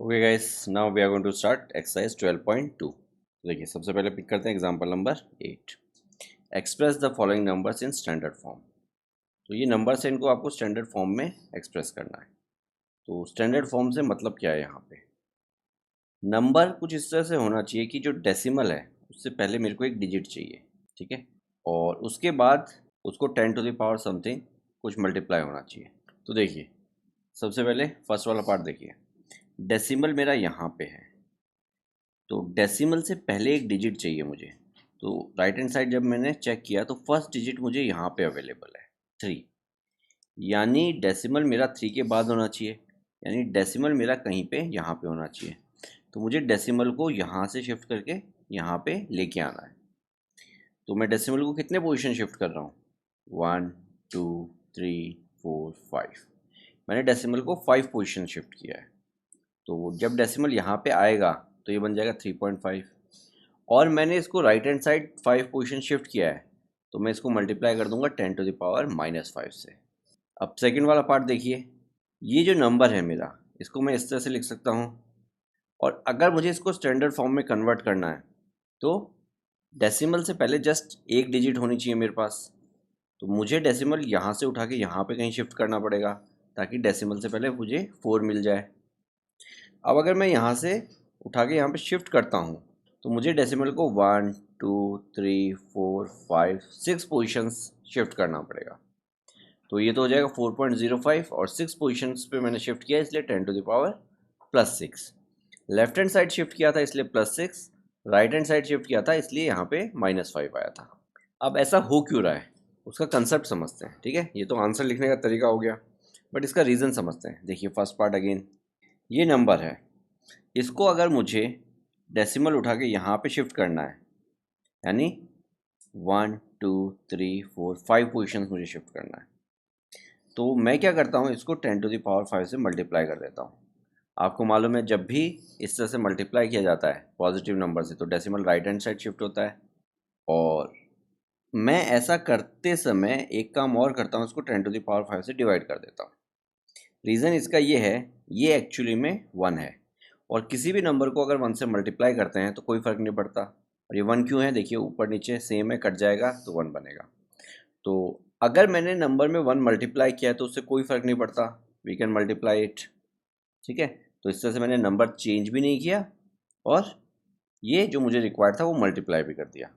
Okay guys, now we are going to start exercise 12.2। देखिए, सबसे पहले पिक करते हैं example number 8। Express the following numbers in standard form. तो ये नंबर्स हैं, इनको आपको स्टैंडर्ड फॉर्म में एक्सप्रेस करना है। तो स्टैंडर्ड फॉर्म से मतलब क्या है? यहाँ पे नंबर कुछ इस तरह से होना चाहिए कि जो डेसिमल है उससे पहले मेरे को एक डिजिट चाहिए, ठीक है, और उसके बाद उसको 10 टू द पावर समथिंग कुछ मल्टीप्लाई होना चाहिए। तो देखिए, सबसे पहले फर्स्ट वाला पार्ट देखिए, डेसिमल मेरा यहाँ पे है, तो डेसिमल से पहले एक डिजिट चाहिए मुझे। तो राइट हैंड साइड जब मैंने चेक किया तो फर्स्ट डिजिट मुझे यहाँ पे अवेलेबल है 3, यानी डेसिमल मेरा 3 के बाद होना चाहिए, यानी डेसिमल मेरा कहीं पे यहाँ पे होना चाहिए। तो मुझे डेसिमल को यहाँ से शिफ्ट करके यहाँ पे लेके आना है। तो मैं डेसिमल को कितने पोजीशन शिफ्ट कर रहा हूँ? 1 2 3 4 5। मैंने डेसिमल को 5 पोजीशन शिफ्ट किया है। तो जब डेसिमल यहाँ पे आएगा तो ये बन जाएगा 3.5, और मैंने इसको right hand side 5 position shift किया है, तो मैं इसको मल्टीप्लाई कर दूंगा 10 टू द पावर -5 से। अब सेकंड वाला पार्ट देखिए, ये जो नंबर है मेरा, इसको मैं इस तरह से लिख सकता हूँ, और अगर मुझे इसको स्टैंडर्ड फॉर्म में कन्वर्ट करना है तो डेसिमल से पहले जस्ट एक डिजिट होनी चाहिए मेरे पास। तो मुझे डेसिमल यहाँ से उठा के यहाँ पे कहीं शिफ्ट करना पड़ेगा, ताकि डेसिमल से पहले मुझे 4 मिल जाए। अब अगर मैं यहाँ से उठा के यहाँ पे शिफ्ट करता हूँ तो मुझे डेसिमल को 1 2 3 4 5 6 पोजीशंस शिफ्ट करना पड़ेगा। तो ये तो हो जाएगा 4.05, और 6 पोजीशंस पे मैंने शिफ्ट किया इसलिए 10 to the power +6। Left hand side shift किया था इसलिए +6, राइट हैंड साइड शिफ्ट किया था इसलिए यहाँ पे -5 आया था। अब ऐसा हो क्यों रहा है उसका कंसेप्ट समझते हैं, ठीक है। ये तो आंसर लिखने का तरीका हो गया, बट इसका रीज़न समझते हैं। देखिए, फर्स्ट पार्ट अगेन, ये नंबर है, इसको अगर मुझे डेसिमल उठा के यहाँ पे शिफ्ट करना है, यानी 1 2 3 4 5 पोजीशंस मुझे शिफ्ट करना है, तो मैं क्या करता हूँ, इसको 10 टू द पावर 5 से मल्टीप्लाई कर देता हूँ। आपको मालूम है, जब भी इस तरह से मल्टीप्लाई किया जाता है पॉजिटिव नंबर से तो decimal right hand side shift होता है। और मैं ऐसा करते समय एक काम और करता हूँ, इसको 10 टू द पावर 5 से डिवाइड कर देता हूँ। रीज़न इसका ये है, ये एक्चुअली में 1 है, और किसी भी नंबर को अगर 1 से मल्टीप्लाई करते हैं तो कोई फ़र्क नहीं पड़ता। और ये 1 क्यों है? देखिए, ऊपर नीचे सेम है, कट जाएगा तो 1 बनेगा। तो अगर मैंने नंबर में 1 मल्टीप्लाई किया है तो उससे कोई फ़र्क नहीं पड़ता, वी कैन मल्टीप्लाई इट, ठीक है। तो इस तरह से मैंने नंबर चेंज भी नहीं किया, और ये जो मुझे रिक्वायर्ड था वो मल्टीप्लाई भी कर दिया।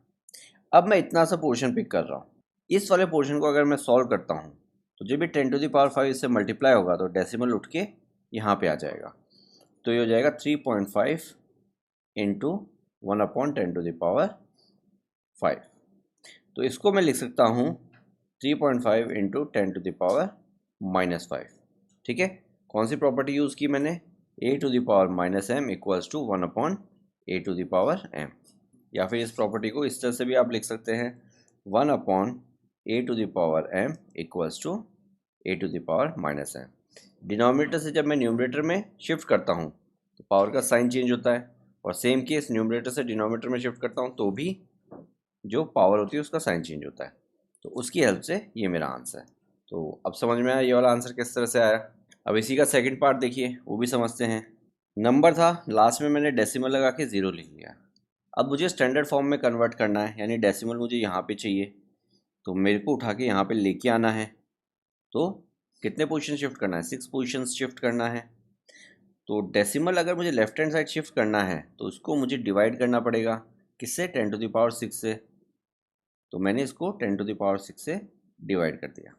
अब मैं इतना सा पोर्शन पिक कर रहा हूँ, इस वाले पोर्शन को अगर मैं सॉल्व करता हूँ तो जब भी 10 टू द पावर 5 इससे मल्टीप्लाई होगा तो डेसिमल उठ के यहाँ पे आ जाएगा। तो ये हो जाएगा 3.5 इंटू 1/10 टू द पावर 5। तो इसको मैं लिख सकता हूँ 3.5 इंटू 10 टू द पावर -5, ठीक है। कौन सी प्रॉपर्टी यूज़ की मैंने? a⁻m = 1/a⁻m, या फिर इस प्रॉपर्टी को इस तरह से भी आप लिख सकते हैं, 1/a⁻m = a⁻m। डिनोमिनेटर से जब मैं न्यूमरेटर में शिफ्ट करता हूँ तो पावर का साइन चेंज होता है, और सेम केस न्यूमरेटर से डिनोमिनेटर में शिफ्ट करता हूँ तो भी जो पावर होती है उसका साइन चेंज होता है। तो उसकी हेल्प से ये मेरा आंसर है। तो अब समझ में आया ये वाला आंसर किस तरह से आया। अब इसी का सेकंड पार्ट देखिए, वो भी समझते हैं। नंबर था, लास्ट में मैंने डेसिमल लगा के 0 लिख लिया। अब मुझे स्टैंडर्ड फॉर्म में कन्वर्ट करना है, यानी डेसिमल मुझे यहाँ पे चाहिए, तो मेरे को उठा के यहाँ पे लेके आना है। तो कितने पोजीशन शिफ्ट करना है? 6 पोजीशन शिफ्ट करना है। तो डेसिमल अगर मुझे लेफ्ट हैंड साइड शिफ्ट करना है तो उसको मुझे डिवाइड करना पड़ेगा, किससे? 10 टू द पावर 6 से। तो मैंने इसको 10 टू द पावर 6 से डिवाइड कर दिया।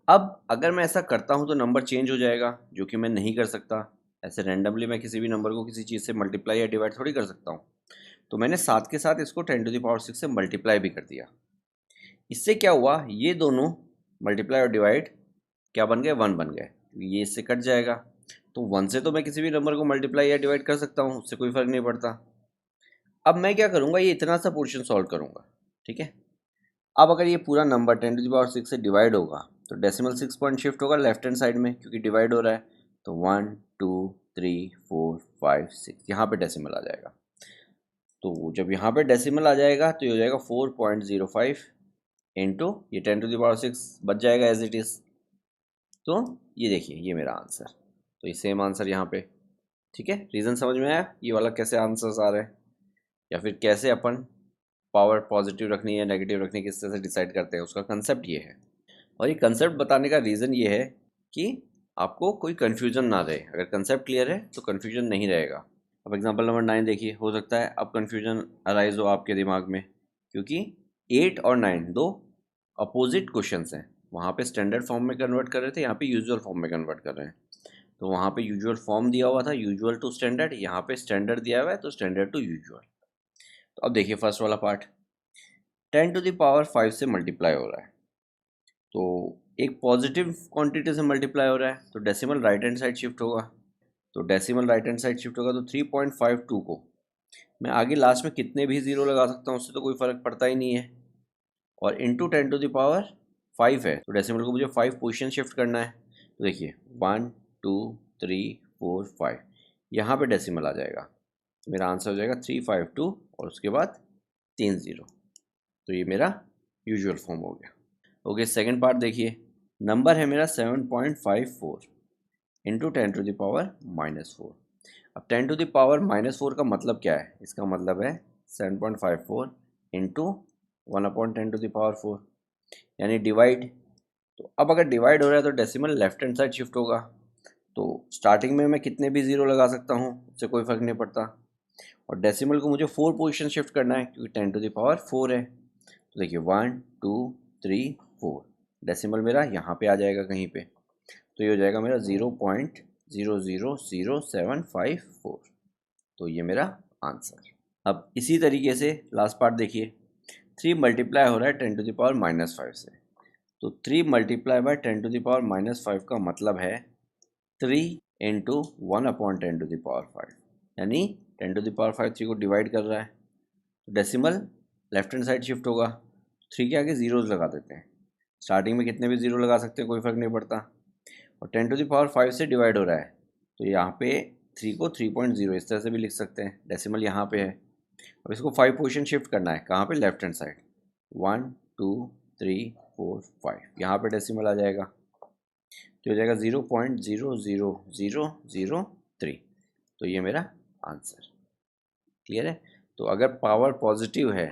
अब अगर मैं ऐसा करता हूँ तो नंबर चेंज हो जाएगा, जो कि मैं नहीं कर सकता। ऐसे रैंडमली मैं किसी भी नंबर को किसी चीज़ से मल्टीप्लाई या डिवाइड थोड़ी कर सकता हूँ। तो मैंने साथ के साथ इसको 10 टू द पावर 6 से मल्टीप्लाई भी कर दिया। इससे क्या हुआ, ये दोनों मल्टीप्लाई और डिवाइड क्या बन गए? 1 बन गए। ये इससे कट जाएगा, तो 1 से तो मैं किसी भी नंबर को मल्टीप्लाई या डिवाइड कर सकता हूँ, उससे कोई फ़र्क नहीं पड़ता। अब मैं क्या करूँगा, ये इतना सा पोर्शन सॉल्व करूँगा, ठीक है। अब अगर ये पूरा नंबर 10 टू द पावर 6 से डिवाइड होगा तो डेसिमल 6 पॉइंट शिफ्ट होगा लेफ्ट हैंड साइड में, क्योंकि डिवाइड हो रहा है। तो 1 2 3 4 5 6 यहाँ पे डेसिमल आ जाएगा। तो जब यहाँ पे डेसिमल आ जाएगा तो ये हो जाएगा 4.05 इंटू ये 10 टू द पावर 6 बच जाएगा एज इट इज़। तो ये देखिए, ये मेरा आंसर। तो ये सेम आंसर यहाँ पे। ठीक है, रीज़न समझ में आया ये वाला कैसे आंसर्स आ रहे हैं, या फिर कैसे अपन पावर पॉजिटिव रखनी है नेगेटिव रखनी है किस तरह से डिसाइड करते हैं, उसका कंसेप्ट ये है। और ये कंसेप्ट बताने का रीज़न ये है कि आपको कोई कन्फ्यूजन ना रहे। अगर कंसेप्ट क्लियर है तो कन्फ्यूजन नहीं रहेगा। अब एग्जांपल नंबर 9 देखिए, हो सकता है अब कन्फ्यूजन अराइज हो आपके दिमाग में, क्योंकि 8 और 9 दो अपोजिट क्वेश्चंस हैं। वहाँ पे स्टैंडर्ड फॉर्म में कन्वर्ट कर रहे थे, यहाँ पे यूजुअल फॉर्म में कन्वर्ट कर रहे हैं। तो वहाँ पे यूजुअल फॉर्म दिया हुआ था, यूजुअल टू स्टैंडर्ड, यहाँ पे स्टैंडर्ड दिया हुआ है तो स्टैंडर्ड टू यूजुअल। तो अब देखिए फर्स्ट वाला पार्ट, 10⁵ से मल्टीप्लाई हो रहा है, तो एक पॉजिटिव क्वांटिटी से मल्टीप्लाई हो रहा है तो decimal right hand side shift होगा। तो decimal right hand side shift होगा तो 3.52 को मैं आगे लास्ट में कितने भी ज़ीरो लगा सकता हूँ, उससे तो कोई फ़र्क पड़ता ही नहीं है। और इंटू 10⁵ है तो डेसिमल को मुझे 5 पोजीशन शिफ्ट करना है। तो देखिए 1 2 3 4 5, यहाँ पे डेसिमल आ जाएगा, मेरा आंसर हो जाएगा 352 और उसके बाद 3 ज़ीरो। तो ये मेरा यूजुअल फॉर्म हो गया। ओके, सेकंड पार्ट देखिए, नंबर है मेरा 7.54 इंटू 10⁻⁻4। अब 10⁻⁻4 का मतलब क्या है, इसका मतलब है 7.54 इंटू 1/10⁻4 यानी डिवाइड। तो अब अगर डिवाइड हो रहा है तो decimal left hand side shift होगा। तो स्टार्टिंग में मैं कितने भी ज़ीरो लगा सकता हूँ, उससे कोई फ़र्क नहीं पड़ता। और डेसिमल को मुझे 4 पोजीशन शिफ्ट करना है क्योंकि 10⁻4 है। तो देखिए 1 2 3 4, डेसिमल मेरा यहाँ पे आ जाएगा कहीं पे, तो ये हो जाएगा मेरा 0.000754। तो ये मेरा आंसर। अब इसी तरीके से लास्ट पार्ट देखिए, 3 मल्टीप्लाई हो रहा है 10⁻⁻5 से। तो 3 मल्टीप्लाई बाय 10⁻⁻5 का मतलब है 3 इंटू 1/10⁻5, यानी 10⁻5 3 को डिवाइड कर रहा है। तो decimal left hand side shift होगा, 3 के आगे ज़ीरोज़ लगा देते हैं। स्टार्टिंग में कितने भी ज़ीरो लगा सकते हैं, कोई फ़र्क नहीं पड़ता। और 10⁻5 से डिवाइड हो रहा है तो यहाँ पे 3 को 3.0 इस तरह से भी लिख सकते हैं, डेसिमल यहाँ पे है। अब इसको 5 पोजीशन शिफ्ट करना है, कहाँ पे, लेफ्ट हैंड साइड। 1 2 3 4 5, यहाँ पे डेसिमल आ जाएगा तो हो जाएगा 0.00003। तो ये मेरा आंसर। क्लियर है। तो अगर पावर पॉजिटिव है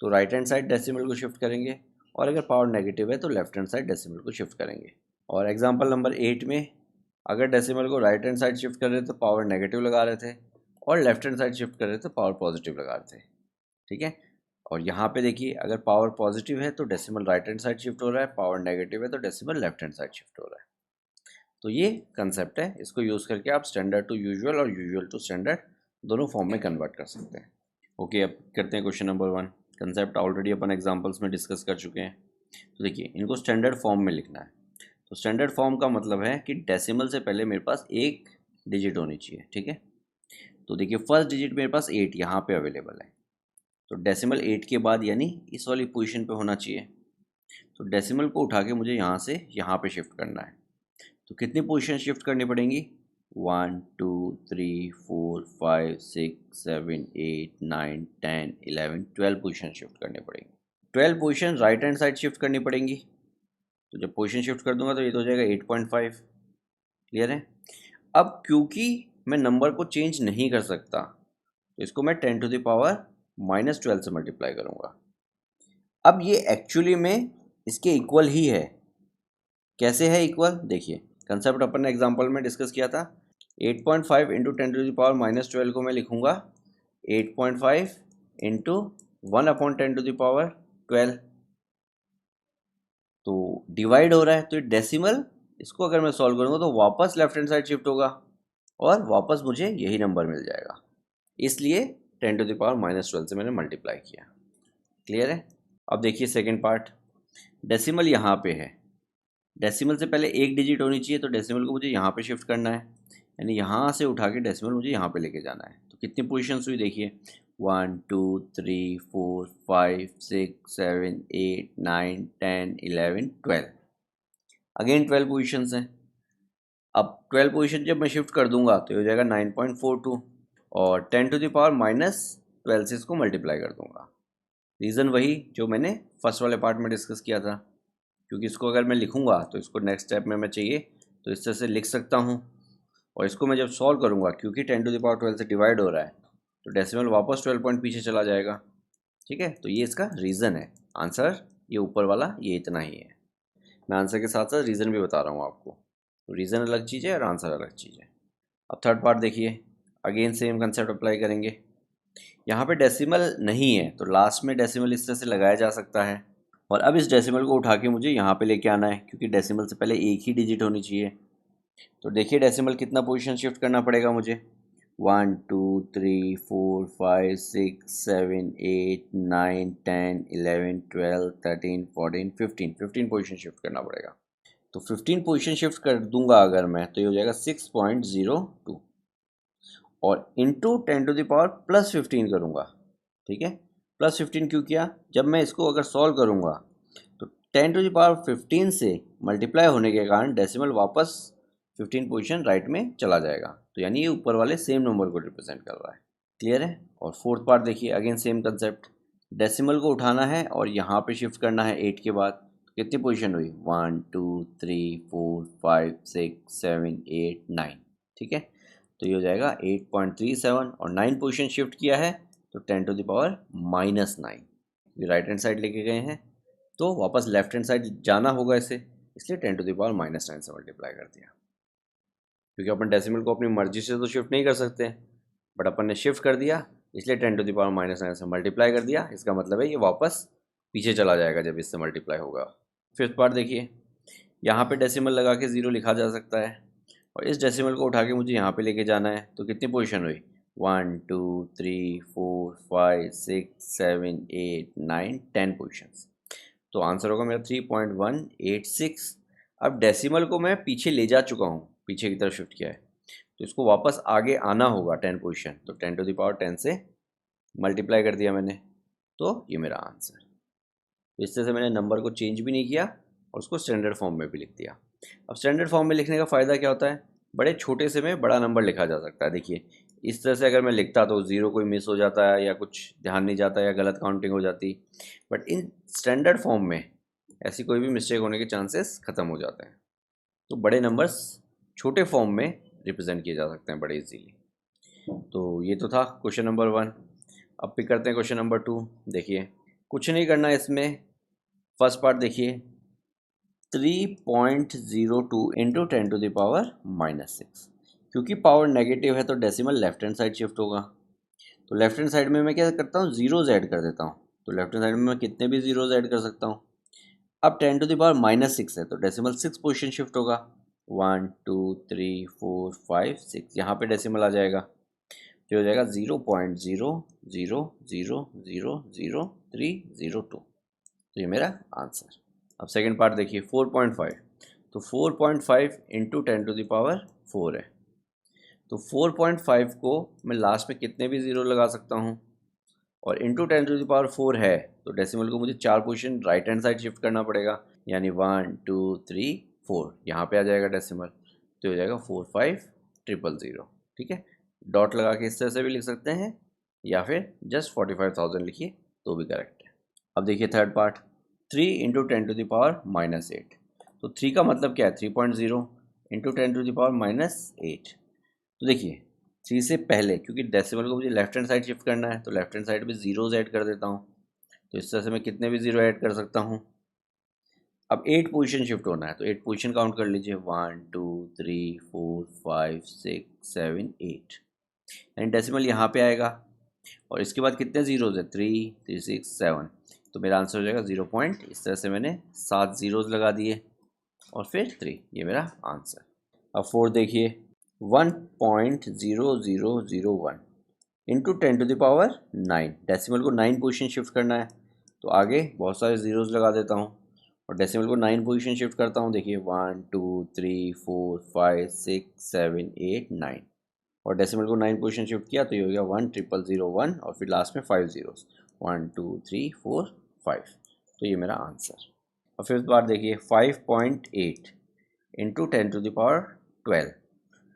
तो राइट हैंड साइड डेसिमल को शिफ्ट करेंगे, और अगर पावर नेगेटिव है तो लेफ्ट हैंड साइड डेसिमल को शिफ्ट करेंगे। और एग्जांपल नंबर 8 में अगर डेसिमल को राइट हैंड साइड शिफ्ट कर रहे थे तो पावर नेगेटिव लगा रहे थे, और लेफ्ट हैंड साइड शिफ्ट कर रहे थे तो पावर पॉजिटिव लगा रहे थे। ठीक है। और यहाँ पे देखिए, अगर पावर पॉजिटिव है तो decimal right hand side shift हो रहा है, पावर नेगेटिव है तो decimal left hand side shift हो रहा है। तो ये कंसेप्ट है, इसको यूज़ करके आप स्टैंडर्ड टू यूजुअल और यूजुअल टू स्टैंडर्ड दोनों फॉर्म में कन्वर्ट कर सकते हैं। ओके, अब करते हैं क्वेश्चन नंबर 1। कंसेप्ट ऑलरेडी अपन एग्जांपल्स में डिस्कस कर चुके हैं। तो देखिए, इनको स्टैंडर्ड फॉर्म में लिखना है। तो स्टैंडर्ड फॉर्म का मतलब है कि डेसिमल से पहले मेरे पास एक डिजिट होनी चाहिए। ठीक है। तो देखिए, फर्स्ट डिजिट मेरे पास 8 यहाँ पे अवेलेबल है, तो डेसिमल 8 के बाद यानी इस वाली पोजीशन पे होना चाहिए। तो डेसिमल को उठा के मुझे यहाँ से यहाँ पे शिफ्ट करना है। तो कितनी पोजीशन शिफ्ट करनी पड़ेंगी, 1 2 3 4 5 6 7 8 9 10 11 12 पोजीशन शिफ्ट करनी पड़ेंगी। 12 position right hand side shift करनी पड़ेंगी। तो जब पोजीशन शिफ्ट कर दूंगा तो ये तो हो जाएगा 8.5। क्लियर है। अब क्योंकि मैं नंबर को चेंज नहीं कर सकता तो इसको मैं 10⁻⁻12 से मल्टीप्लाई करूँगा। अब ये एक्चुअली में इसके इक्वल ही है। कैसे है इक्वल, देखिए कंसेप्ट अपन ने एग्जांपल में डिस्कस किया था। 8.5 इंटू 10⁻⁻12 को मैं लिखूँगा 8.5 इंटू 1/10⁻12। तो डिवाइड हो रहा है तो डेसिमल, इसको अगर मैं सॉल्व करूँगा तो वापस लेफ्ट हैंड साइड शिफ्ट होगा और वापस मुझे यही नंबर मिल जाएगा। इसलिए 10⁻12 से मैंने मल्टीप्लाई किया। क्लियर है। अब देखिए सेकेंड पार्ट, डेसिमल यहाँ पे है, डेसिमल से पहले एक डिजिट होनी चाहिए, तो डेसिमल को मुझे यहाँ पे शिफ्ट करना है, यानी यहाँ से उठा के डेसिमल मुझे यहाँ पे लेके जाना है। तो कितनी पोजीशंस हुई देखिए, 1 2 3 4 5 6 7 8 9 10 11 12, अगेन 12 पोजीशंस हैं। अब 12 पोजीशन जब मैं शिफ्ट कर दूंगा तो ये हो जाएगा 9.42, और 10⁻⁻12 से इसको मल्टीप्लाई कर दूंगा। रीज़न वही जो मैंने फर्स्ट वाले पार्ट में डिस्कस किया था, क्योंकि इसको अगर मैं लिखूंगा तो इसको नेक्स्ट स्टेप में मैं चाहिए तो इस तरह से लिख सकता हूँ। और इसको मैं जब सॉल्व करूँगा, क्योंकि 10⁻12 से डिवाइड हो रहा है, तो डेसिमल वापस 12 पॉइंट पीछे चला जाएगा। ठीक है, तो ये इसका रीज़न है। आंसर ये ऊपर वाला ये इतना ही है। मैं आंसर के साथ साथ रीज़न भी बता रहा हूँ आपको। तो रीज़न अलग चीज़ है और आंसर अलग चीज़ है। अब थर्ड पार्ट देखिए, अगेन सेम कंसेप्ट अप्लाई करेंगे। यहाँ पे डेसिमल नहीं है तो लास्ट में डेसिमल इस तरह से लगाया जा सकता है, और अब इस डेसिमल को उठा के मुझे यहाँ पे लेके आना है, क्योंकि डेसिमल से पहले एक ही डिजिट होनी चाहिए। तो देखिए डेसिमल कितना पोजीशन शिफ्ट करना पड़ेगा मुझे, 1 2 3 4 5 6 7 8 9 10 11 12 13 14 15 पोजीशन शिफ्ट करना पड़ेगा। तो 15 पोजीशन शिफ्ट कर दूंगा अगर मैं, तो ये हो जाएगा 6.02, और इंटू 10⁻+15 करूँगा। ठीक है, +15 क्यों किया, जब मैं इसको अगर सॉल्व करूँगा तो 10⁻15 से मल्टीप्लाई होने के कारण डेसिमल वापस 15 पोजीशन राइट में चला जाएगा। तो यानी ये ऊपर वाले सेम नंबर को रिप्रेजेंट कर रहा है। क्लियर है। और फोर्थ पार्ट देखिए, अगेन सेम कंसेप्ट, डेसिमल को उठाना है और यहाँ पे शिफ्ट करना है 8 के बाद। कितनी पोजीशन हुई, 1 2 3 4 5 6 7 8 9। ठीक है, तो ये हो जाएगा 8.37, और 9 पोजीशन शिफ्ट किया है तो 10⁻−9। ये राइट हैंड साइड लेके गए हैं तो वापस लेफ्ट हैंड साइड जाना होगा इसे, इसलिए 10⁻−9 से मल्टीप्लाई कर दिया। क्योंकि अपन डेसिमल को अपनी मर्जी से तो शिफ्ट नहीं कर सकते, बट अपन ने शिफ्ट कर दिया, इसलिए 10⁻−9 से मल्टीप्लाई कर दिया। इसका मतलब है ये वापस पीछे चला जाएगा जब इससे मल्टीप्लाई होगा। फिफ्थ पार्ट देखिए, यहाँ पे डेसिमल लगा के 0 लिखा जा सकता है, और इस डेसिमल को उठा के मुझे यहाँ पे लेके जाना है। तो कितनी पोजीशन हुई, 1 2 3 4 5 6 7 8 9 10 पोजीशंस। तो आंसर होगा मेरा 3.186। अब डेसिमल को मैं पीछे ले जा चुका हूँ, पीछे की तरफ शिफ्ट किया है, तो इसको वापस आगे आना होगा 10 पोजीशन। तो 10⁻10 से मल्टीप्लाई कर दिया मैंने, तो ये मेरा आंसर। तो इस तरह से मैंने नंबर को चेंज भी नहीं किया और उसको स्टैंडर्ड फॉर्म में भी लिख दिया। अब स्टैंडर्ड फॉर्म में लिखने का फ़ायदा क्या होता है, बड़े छोटे से में बड़ा नंबर लिखा जा सकता है। देखिए इस तरह से अगर मैं लिखता तो 0 कोई मिस हो जाता है, या कुछ ध्यान नहीं जाता, या गलत काउंटिंग हो जाती। बट इन स्टैंडर्ड फॉर्म में ऐसी कोई भी मिस्टेक होने के चांसेस ख़त्म हो जाते हैं। तो बड़े नंबर्स छोटे फॉर्म में रिप्रेजेंट किए जा सकते हैं बड़े इजीली। तो ये तो था क्वेश्चन नंबर 1। अब पिक करते हैं क्वेश्चन नंबर 2। देखिए कुछ नहीं करना इसमें, फर्स्ट पार्ट देखिए, 3.02 इंटू 10⁻⁻6। क्योंकि पावर नेगेटिव है तो decimal left hand side shift होगा। तो लेफ्ट हैंड साइड में मैं क्या करता हूँ, जीरोज ऐड कर देता हूँ। तो लेफ्ट हैंड साइड में मैं कितने भी जीरोज ऐड कर सकता हूँ। अब 10⁻⁻6 है तो डेसिमल 6 पोजीशन शिफ्ट होगा, 1 2 3 4 5 6। यहाँ पे डेसिमल आ जाएगा, जो हो जाएगा 0.000000302। तो ये मेरा आंसर। अब सेकंड पार्ट देखिए, 4.5। तो 4.5 इंटू 10⁻4 है। तो 4.5 को मैं लास्ट में कितने भी ज़ीरो लगा सकता हूँ, और इंटू 10⁻4 है तो डेसिमल को मुझे 4 position right hand side shift करना पड़ेगा, यानी 1 2 3 4 यहाँ पे आ जाएगा डेसिमल। तो हो जाएगा 45,000। ठीक है, डॉट लगा के इस तरह से भी लिख सकते हैं, या फिर जस्ट 45,000 लिखिए तो भी करेक्ट है। अब देखिए थर्ड पार्ट, 3 इंटू 10⁻−8। तो 3 का मतलब क्या है, 3.0 इंटू 10⁻−8। तो देखिए 3 से पहले, क्योंकि डेसिमल को मुझे लेफ्ट हैंड साइड शिफ्ट करना है, तो लेफ्ट हैंड साइड में जीरोज ऐड कर देता हूँ। तो इस तरह से मैं कितने भी ज़ीरो ऐड कर सकता हूँ। अब 8 पोजीशन शिफ्ट होना है, तो 8 पोजीशन काउंट कर लीजिए, 1 2 3 4 5 6 7 8। यानी डेसिमल यहाँ पे आएगा, और इसके बाद कितने ज़ीरोज़ है, 3 3 6 7। तो मेरा आंसर हो जाएगा 0 पॉइंट, इस तरह से मैंने 7 ज़ीरोज़ लगा दिए और फिर 3। ये मेरा आंसर। अब 4 देखिए, 1.0001 इंटू 10⁻9। डेसिमल को 9 पोजीशन शिफ्ट करना है, तो आगे बहुत सारे ज़ीरोज़ लगा देता हूँ और डेसिमल को 9 पोजीशन शिफ्ट करता हूँ। देखिए 1 2 3 4 5 6 7 8 9, और डेसिमल को 9 पोजीशन शिफ्ट किया तो ये हो गया 1,000,001, और फिर लास्ट में 5 ज़ीरोज़, 1 2 3 4 5। तो ये मेरा आंसर। और फिर बार देखिए 5.8 इंटू 10⁻12।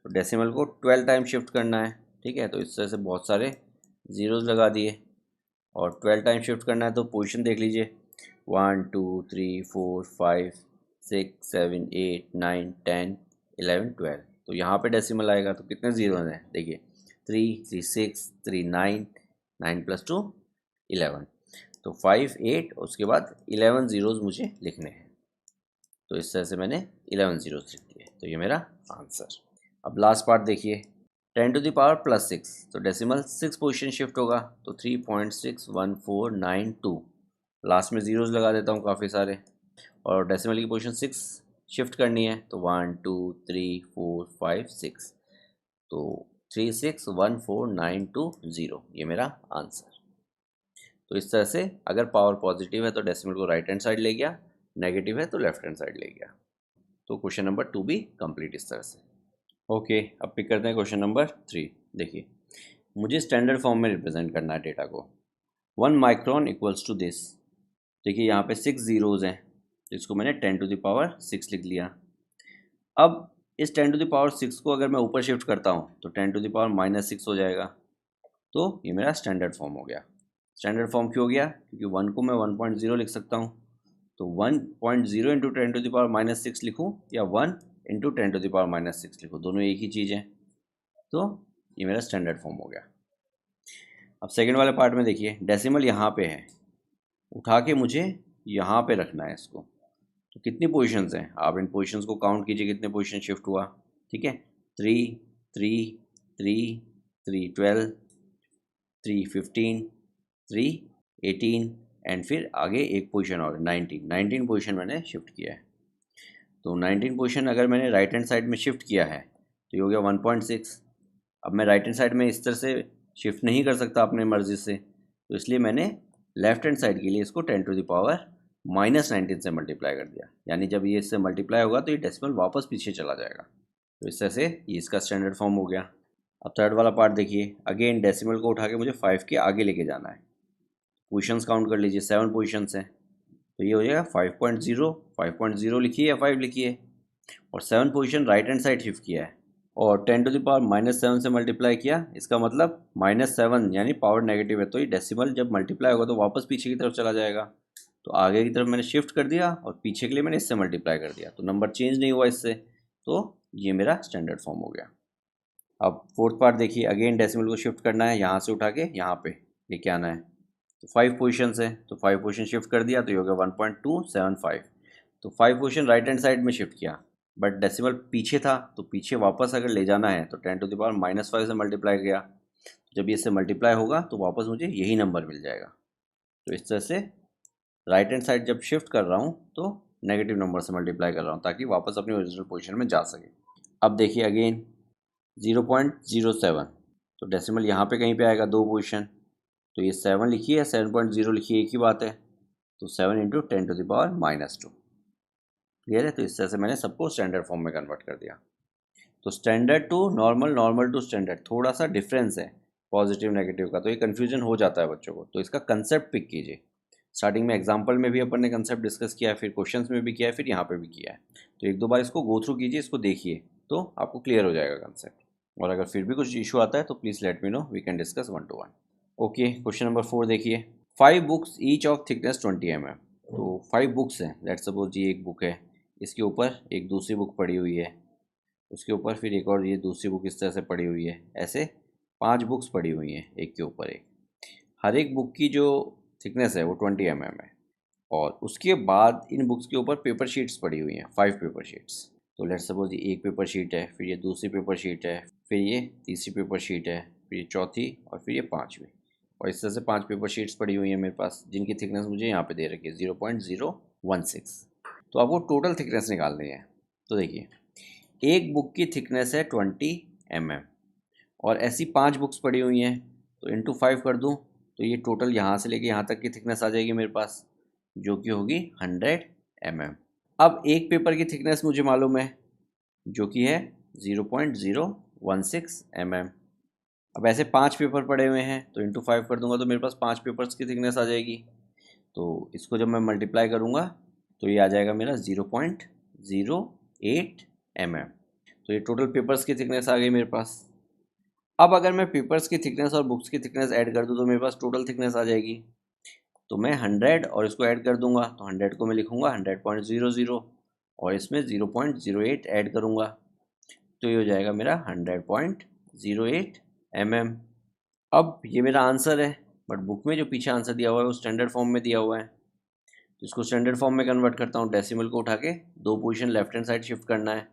तो डेसिमल को 12 टाइम शिफ्ट करना है। ठीक है, तो इस तरह से बहुत सारे ज़ीरोज़ लगा दिए, और 12 टाइम शिफ्ट करना है तो पोजीशन देख लीजिए, 1 2 3 4 5 6 7 8 9 10 11 12। तो यहाँ पे डेसिमल आएगा, तो कितने जीरोज हैं देखिए, 3, 3, 6, 3, 9, 9 + 2 11, तो 5, 8, उसके बाद 11 जीरोज मुझे लिखने हैं। तो इस तरह से मैंने 11 जीरोज लिख दिए, तो ये मेरा आंसर। अब लास्ट पार्ट देखिए, 10⁻+6, तो डेसिमल 6 पोजीशन शिफ्ट होगा, तो 3.61492, लास्ट में जीरोज लगा देता हूँ काफ़ी सारे, और डेसिमल की पोजीशन 6 शिफ्ट करनी है, तो 1 2 3 4 5 6, तो 3614920, ये मेरा आंसर। तो इस तरह से अगर पावर पॉजिटिव है तो डेसिमल को राइट हैंड साइड ले गया, नेगेटिव है तो लेफ्ट हैंड साइड ले गया। तो क्वेश्चन नंबर 2 भी कंप्लीट इस तरह से। ओके, अब पिक करते हैं क्वेश्चन नंबर 3। देखिए, मुझे स्टैंडर्ड फॉर्म में रिप्रेजेंट करना है डेटा को। 1 माइक्रोन इक्वल्स टू दिस। देखिए यहाँ पे 6 जीरोज़ हैं, तो इसको मैंने 10⁻6 लिख लिया। अब इस 10⁻6 को अगर मैं ऊपर शिफ्ट करता हूँ तो 10⁻⁻6 हो जाएगा। तो ये मेरा स्टैंडर्ड फॉर्म हो गया। स्टैंडर्ड फॉर्म क्यों हो गया? क्योंकि 1 को मैं 1.0 लिख सकता हूँ, तो 1.0 इंटू 10⁻6 लिखूँ या 1 इंटू 10⁻6 लिखूँ, दोनों एक ही चीज़ है। तो ये मेरा स्टैंडर्ड फॉर्म हो गया। अब सेकंड वाले पार्ट में देखिए, डेसिमल यहाँ पे है, उठा के मुझे यहाँ पे रखना है इसको। तो कितनी पोजीशंस हैं, आप इन पोजीशंस को काउंट कीजिए, कितने पोजीशन शिफ्ट हुआ। ठीक है, 3 3 3 3 12 3 15 3 18 एंड फिर आगे एक पोजीशन और 19 पोजीशन मैंने शिफ्ट किया है। तो 19 पोजीशन अगर मैंने राइट हैंड साइड में शिफ्ट किया है तो ये हो गया 1.6। अब मैं राइट हैंड साइड में इस तरह से शिफ्ट नहीं कर सकता अपने मर्जी से, तो इसलिए मैंने लेफ्ट हैंड साइड के लिए इसको 10⁻⁻19 से मल्टीप्लाई कर दिया, यानी जब ये इससे मल्टीप्लाई होगा तो ये डेसिमल वापस पीछे चला जाएगा। तो इस तरह से ये इसका स्टैंडर्ड फॉर्म हो गया। अब थर्ड वाला पार्ट देखिए, अगेन डेसिमल को उठा के मुझे 5 के आगे लेके जाना है। पोजीशंस काउंट कर लीजिए, 7 पोजीशंस हैं, तो ये हो जाएगा 5.0, 5.0 लिखिए या 5 लिखिए, और 7 position right hand side shift किया है और 10⁻⁻7 से मल्टीप्लाई किया, इसका मतलब -7 यानी पावर नेगेटिव है, तो ये डेसिमल जब मल्टीप्लाई होगा तो वापस पीछे की तरफ चला जाएगा। तो आगे की तरफ मैंने शिफ्ट कर दिया और पीछे के लिए मैंने इससे मल्टीप्लाई कर दिया, तो नंबर चेंज नहीं हुआ इससे, तो ये मेरा स्टैंडर्ड फॉर्म हो गया। अब फोर्थ पार्ट देखिए, अगेन डेसिमल को शिफ्ट करना है, यहाँ से उठा के यहाँ पे लेके आना है। तो 5 पोजीशंस है, तो 5 पोजीशन शिफ्ट कर दिया, तो ये हो गया 1.275। तो 5 पोजीशन राइट हैंड साइड में शिफ्ट किया, बट डेसिमल पीछे था, तो पीछे वापस अगर ले जाना है तो 10⁻⁻5 से मल्टीप्लाई किया, जब ये इससे मल्टीप्लाई होगा तो वापस मुझे यही नंबर मिल जाएगा। तो इस तरह से राइट हैंड साइड जब शिफ्ट कर रहा हूँ तो नेगेटिव नंबर से मल्टीप्लाई कर रहा हूँ ताकि वापस अपनी ओरिजिनल पोजीशन में जा सके। अब देखिए अगेन 0.07, तो डेसिमल यहाँ पे कहीं पे आएगा, 2 पोजीशन, तो ये 7 लिखिए या 7.0 लिखिए, एक ही बात है। तो 7 इंटू 10⁻⁻2, क्लियर है। तो इस तरह से मैंने सबको स्टैंडर्ड फॉर्म में कन्वर्ट कर दिया। तो standard to normal, normal to standard, थोड़ा सा डिफरेंस है पॉजिटिव नेगेटिव का, तो ये कन्फ्यूजन हो जाता है बच्चों को। तो इसका कंसेप्ट पिक कीजिए। स्टार्टिंग में एग्जाम्पल में भी अपन ने कंसेप्ट डिस्कस किया है, फिर क्वेश्चंस में भी किया है, फिर यहाँ पे भी किया है। तो 1-2 बार इसको गो थ्रू कीजिए, इसको देखिए, तो आपको क्लियर हो जाएगा कंसेप्ट। और अगर फिर भी कुछ इशू आता है तो please let me know, we can discuss 1-to-1। Okay, question number 4 देखिए, 5 books each of thickness 20 mm। तो 5 बुक्स हैं, लेट्स सपोज ये एक बुक है, इसके ऊपर एक दूसरी बुक पड़ी हुई है, उसके ऊपर फिर एक और ये दूसरी बुक इस तरह से पड़ी हुई है, ऐसे 5 बुक्स पड़ी हुई हैं एक के ऊपर एक। हर एक बुक की जो थिकनेस है वो 20 mm है, और उसके बाद इन बुक्स के ऊपर पेपर शीट्स पड़ी हुई हैं, 5 पेपर शीट्स। तो लेट्स सपोज ये एक पेपर शीट है, फिर ये दूसरी पेपर शीट है, फिर ये तीसरी पेपर शीट है, फिर ये चौथी, और फिर ये 5वीं, और इस तरह से 5 पेपर शीट्स पड़ी हुई हैं मेरे पास, जिनकी थिकनेस मुझे यहाँ पे दे रखी है 0.016। तो आपको टोटल थिकनेस निकालनी है। तो देखिए, एक बुक की थिकनेस है 20 mm, और ऐसी 5 बुक्स पड़ी हुई हैं, तो इंटू 5 कर दूँ तो ये टोटल यहाँ से लेके यहाँ तक की थिकनेस आ जाएगी मेरे पास, जो कि होगी 100 mm। अब एक पेपर की थिकनेस मुझे मालूम है, जो कि है 0.016 mm। अब ऐसे 5 पेपर पड़े हुए हैं, तो इंटू 5 कर दूंगा तो मेरे पास 5 पेपर्स की थिकनेस आ जाएगी। तो इसको जब मैं मल्टीप्लाई करूँगा तो ये आ जाएगा मेरा 0.08 mm। तो ये टोटल पेपर्स की थिकनेस आ गई मेरे पास। अब अगर मैं पेपर्स की थिकनेस और बुक्स की थिकनेस ऐड कर दूँ तो मेरे पास टोटल थिकनेस आ जाएगी। तो मैं 100 और इसको ऐड कर दूंगा, तो 100 को मैं लिखूंगा 100.00, और इसमें 0.08 ऐड करूंगा, तो ये हो जाएगा मेरा 100.08 mm। अब ये मेरा आंसर है, बट बुक में जो पीछे आंसर दिया हुआ है वो स्टैंडर्ड फॉर्म में दिया हुआ है, तो इसको स्टैंडर्ड फॉर्म में कन्वर्ट करता हूँ। डेसिमल को उठा के 2 position left hand side shift करना है,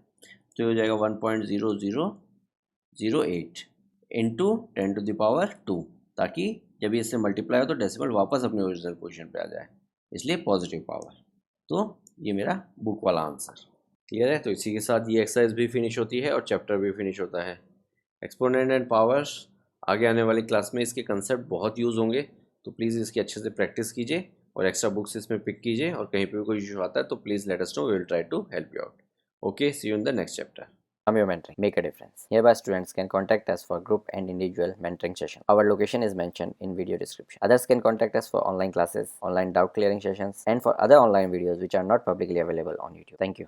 तो ये हो जाएगा 1.0008 इंटू 10⁻², ताकि जब ये इससे मल्टीप्लाई हो तो डेसिमल वापस अपने ओरिजिनल पोजीशन पे आ जाए, इसलिए पॉजिटिव पावर। तो ये मेरा बुक वाला आंसर क्लियर है। तो इसी के साथ ये एक्सरसाइज भी फिनिश होती है और चैप्टर भी फिनिश होता है। एक्सपोनेंट एंड पावर्स, आगे आने वाली क्लास में इसके कंसेप्ट बहुत यूज़ होंगे, तो प्लीज़ इसकी अच्छे से प्रैक्टिस कीजिए और एक्स्ट्रा बुक्स इसमें पिक कीजिए, और कहीं पे भी कोई इशू आता है तो please let us know, we will try to help you out. Okay, see you in the next chapter. From your mentoring, make a difference. Hereby students can contact us for group and individual mentoring session. Our location is mentioned in video description. Others can contact us for online classes, online doubt clearing sessions, and for other online videos which are not publicly available on YouTube. Thank you.